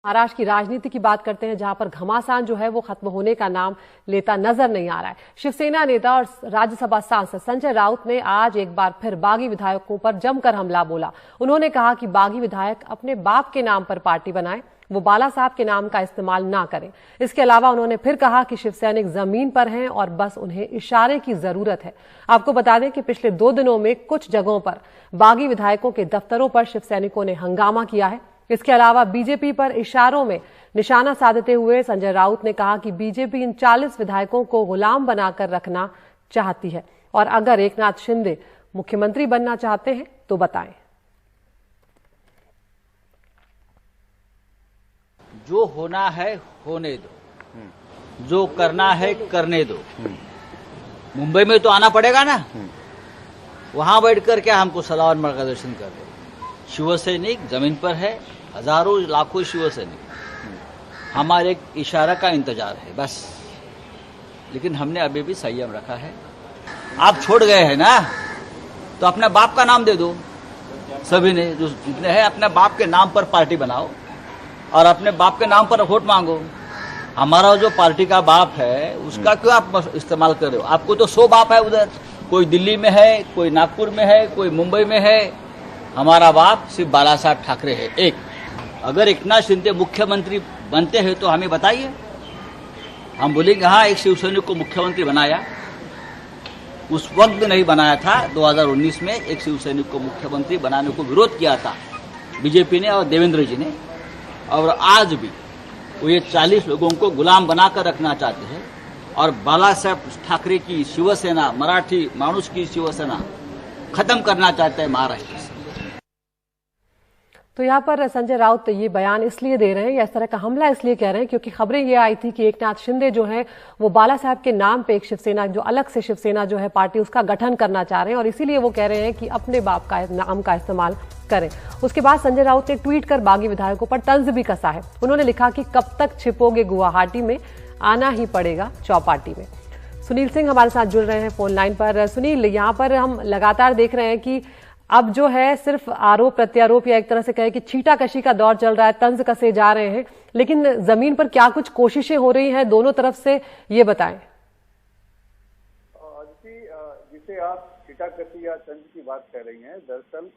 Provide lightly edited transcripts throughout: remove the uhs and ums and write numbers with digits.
महाराष्ट्र की राजनीति की बात करते हैं, जहां पर घमासान जो है वो खत्म होने का नाम लेता नजर नहीं आ रहा है। शिवसेना नेता और राज्यसभा सांसद संजय राउत ने आज एक बार फिर बागी विधायकों पर जमकर हमला बोला। उन्होंने कहा कि बागी विधायक अपने बाप के नाम पर पार्टी बनाएं, वो बाला साहब के नाम का इस्तेमाल ना करें। इसके अलावा उन्होंने फिर कहा कि शिव सैनिक जमीन पर हैं और बस उन्हें इशारे की जरूरत है। आपको बता दें कि पिछले 2 दिनों में कुछ जगहों पर बागी विधायकों के दफ्तरों पर शिव सैनिकों ने हंगामा किया है। इसके अलावा बीजेपी पर इशारों में निशाना साधते हुए संजय राउत ने कहा कि बीजेपी इन 40 विधायकों को गुलाम बनाकर रखना चाहती है और अगर एकनाथ शिंदे मुख्यमंत्री बनना चाहते हैं तो बताएं। जो होना है होने दो, जो करना है करने दो। मुंबई में तो आना पड़ेगा ना, वहां बैठ कर क्या हमको सलाह और मार्गदर्शन कर दो। शिवसैनिक जमीन पर है, हजारों लाखों शिवसैनिक, हमारे एक इशारा का इंतजार है बस। लेकिन हमने अभी भी संयम रखा है। आप छोड़ गए हैं ना, तो अपने बाप का नाम दे दो। सभी ने जो जितने हैं अपने बाप के नाम पर पार्टी बनाओ और अपने बाप के नाम पर वोट मांगो। हमारा जो पार्टी का बाप है उसका क्यों आप इस्तेमाल कर रहे हो? आपको तो 100 बाप है उधर, कोई दिल्ली में है, कोई नागपुर में है, कोई मुंबई में है। हमारा बाप सिर्फ बाला साहब ठाकरे है एक। अगर एकनाथ शिंदे मुख्यमंत्री बनते हैं तो हमें बताइए, हम बोलेंगे हाँ एक शिवसैनिक को मुख्यमंत्री बनाया। उस वक्त नहीं बनाया था, 2019 में एक शिवसैनिक को मुख्यमंत्री बनाने को विरोध किया था बीजेपी ने और देवेंद्र जी ने। और आज भी वो ये 40 लोगों को गुलाम बनाकर रखना चाहते हैं और बाला साहब ठाकरे की शिवसेना, मराठी मानुष की शिवसेना खत्म करना चाहते हैं महाराष्ट्र से। तो यहाँ पर संजय राउत ये बयान इसलिए दे रहे हैं या इस तरह का हमला इसलिए कह रहे हैं क्योंकि खबरें ये आई थी कि एकनाथ शिंदे जो है वो बाला साहब के नाम पे एक शिवसेना, जो अलग से शिवसेना जो है पार्टी, उसका गठन करना चाह रहे हैं और इसीलिए वो कह रहे हैं कि अपने बाप का नाम का इस्तेमाल करें। उसके बाद संजय राउत ने ट्वीट कर बागी विधायकों पर तंज भी कसा है। उन्होंने लिखा कि कब तक छिपोगे गुवाहाटी में, आना ही पड़ेगा चौपाटी में। सुनील सिंह हमारे साथ जुड़ रहे हैं फोन लाइन पर। सुनील, यहाँ पर हम लगातार देख रहे हैं कि अब जो है सिर्फ आरोप प्रत्यारोप या एक तरह से कहे कि छीटाकशी का दौर चल रहा है, तंज कसे जा रहे हैं, लेकिन जमीन पर क्या कुछ कोशिशें हो रही हैं दोनों तरफ से, ये बताएं। जिसे आप छीटाकशी या तंज की बात कर रही हैं, दरअसल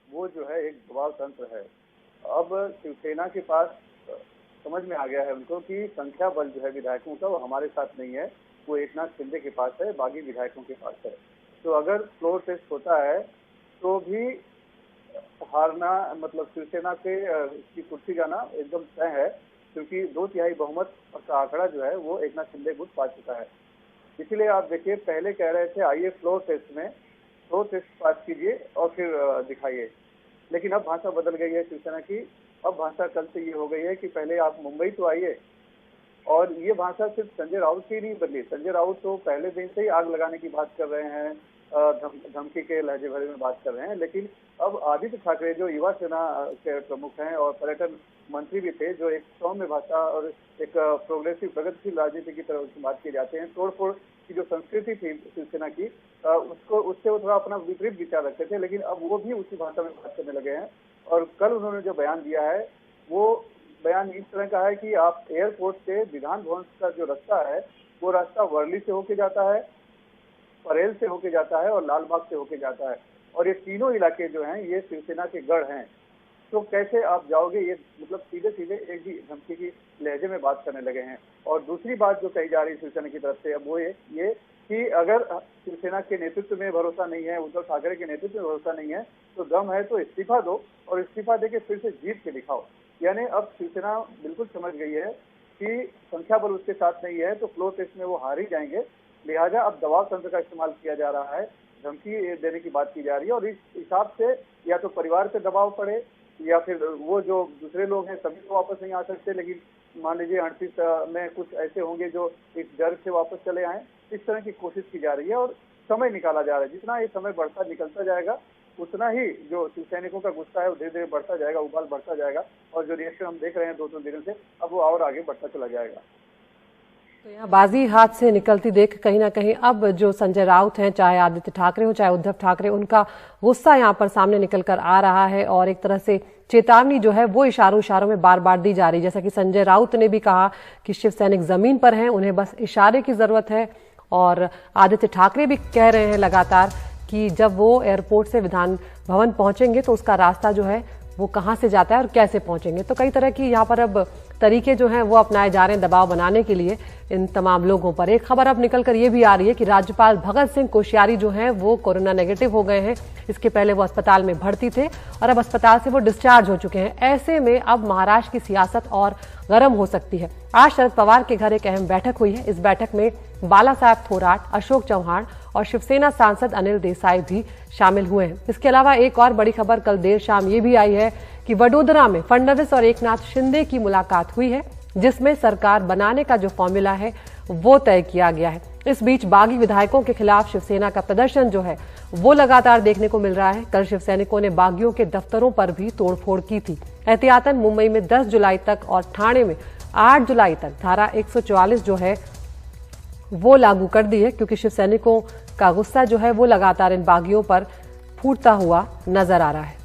वो जो है एक दबाव तंत्र है। अब शिवसेना के पास समझ में आ गया है उनको कि संख्या बल जो है विधायकों का वो हमारे साथ नहीं है, वो एकनाथ शिंदे के पास है, बागी विधायकों के पास है। तो अगर फ्लोर टेस्ट होता है तो भी हारना, मतलब शिवसेना के की कुर्सी जाना एकदम तय है, क्योंकि 2/3 बहुमत का आंकड़ा जो है वो एकनाथ शिंदे गुट पा चुका है। इसलिए आप देखिए, पहले कह रहे थे आइए फ्लोर टेस्ट पास कीजिए और फिर दिखाइए, लेकिन अब भाषा बदल गई है शिवसेना की। अब भाषा कल से ये हो गई है कि पहले आप मुंबई तो आइए। और ये भाषा सिर्फ संजय राउत की नहीं बदली। संजय राउत तो पहले दिन से ही आग लगाने की बात कर रहे हैं, धमकी के लहजे भरे में बात कर रहे हैं। लेकिन अब आदित्य ठाकरे जो युवा सेना के प्रमुख हैं और पर्यटन मंत्री भी थे, जो एक सौम्य भाषा और एक प्रोग्रेसिव प्रगतिशील राजनीति की तरफ बात किए जाते हैं, तोड़फोड़ की जो संस्कृति थी शिवसेना की, उससे वो थोड़ा अपना विपरीत विचार रखते थे, लेकिन अब वो भी उसी भाषा में बात करने लगे हैं। और कल उन्होंने जो बयान दिया है वो बयान इस तरह का है कि आप एयरपोर्ट से विधान भवन का जो रास्ता है वो रास्ता वर्ली से होके जाता है, परेल से होके जाता है और लालबाग से होके जाता है। और ये तीनों इलाके जो हैं ये शिवसेना के गढ़ हैं। तो कैसे आप जाओगे, ये मतलब सीधे सीधे एक ही धमकी की लहजे में बात करने लगे हैं। और दूसरी बात जो कही जा रही है शिवसेना की तरफ से अब वो ये कि अगर शिवसेना के नेतृत्व में भरोसा नहीं है, उद्धव ठाकरे के नेतृत्व में भरोसा नहीं है, तो दम है तो इस्तीफा दो और इस्तीफा देके फिर से जीत के दिखाओ। यानी अब शिवसेना बिल्कुल समझ गई है कि संख्या बल उसके साथ नहीं है तो फ्लोर टेस्ट में वो हार ही जाएंगे। लिहाजा अब दबाव तंत्र का इस्तेमाल किया जा रहा है, धमकी देने की बात की जा रही है। और इस हिसाब से या तो परिवार पे दबाव पड़े या फिर वो जो दूसरे लोग हैं सभी तो वापस नहीं आ सकते, लेकिन मान लीजिए 38 में कुछ ऐसे होंगे जो इस डर से वापस चले आए। इस तरह की कोशिश की जा रही है और समय निकाला जा रहा है। जितना ये समय निकलता जाएगा उतना ही जो शिवसैनिकों का गुस्सा है वो धीरे धीरे बढ़ता जाएगा, उबाल बढ़ता जाएगा। और जो रिएक्शन हम देख रहे हैं 2-3 दिनों से, अब वो और आगे बढ़ता चला जाएगा। तो यहाँ बाजी हाथ से निकलती देख कहीं ना कहीं अब जो संजय राउत हैं, चाहे आदित्य ठाकरे हो चाहे उद्धव ठाकरे, उनका गुस्सा यहाँ पर सामने निकल कर आ रहा है और एक तरह से चेतावनी जो है वो इशारों में बार बार दी जा रही है। जैसा कि संजय राउत ने भी कहा कि शिव सैनिक जमीन पर हैं, उन्हें बस इशारे की जरूरत है। और आदित्य ठाकरे भी कह रहे हैं लगातार कि जब वो एयरपोर्ट से विधान भवन पहुंचेंगे तो उसका रास्ता जो है वो कहां से जाता है और कैसे पहुंचेंगे। तो कई तरह की यहाँ पर अब तरीके जो हैं वो अपनाए जा रहे हैं दबाव बनाने के लिए इन तमाम लोगों पर। एक खबर अब निकल कर ये भी आ रही है कि राज्यपाल भगत सिंह कोश्यारी जो हैं वो कोरोना नेगेटिव हो गए हैं। इसके पहले वो अस्पताल में भर्ती थे और अब अस्पताल से वो डिस्चार्ज हो चुके हैं। ऐसे में अब महाराष्ट्र की सियासत और गर्म हो सकती है। आज शरद पवार के घर एक अहम बैठक हुई है। इस बैठक में बाला साहब थोराट, अशोक चौहान और शिवसेना सांसद अनिल देसाई भी शामिल हुए हैं। इसके अलावा एक और बड़ी खबर कल देर शाम ये भी आई है कि वडोदरा में फडणवीस और एकनाथ शिंदे की मुलाकात हुई है, जिसमें सरकार बनाने का जो फॉर्मूला है वो तय किया गया है। इस बीच बागी विधायकों के खिलाफ शिवसेना का प्रदर्शन जो है वो लगातार देखने को मिल रहा है। कल शिव सैनिकों ने बागियों के दफ्तरों पर भी तोड़फोड़ की थी। एहतियातन मुंबई में 10 जुलाई तक और ठाणे में 8 जुलाई तक धारा 144 जो है वो लागू कर दी है, क्योंकि शिव सैनिकों का गुस्सा जो है वो लगातार इन बागियों पर फूटता हुआ नजर आ रहा है।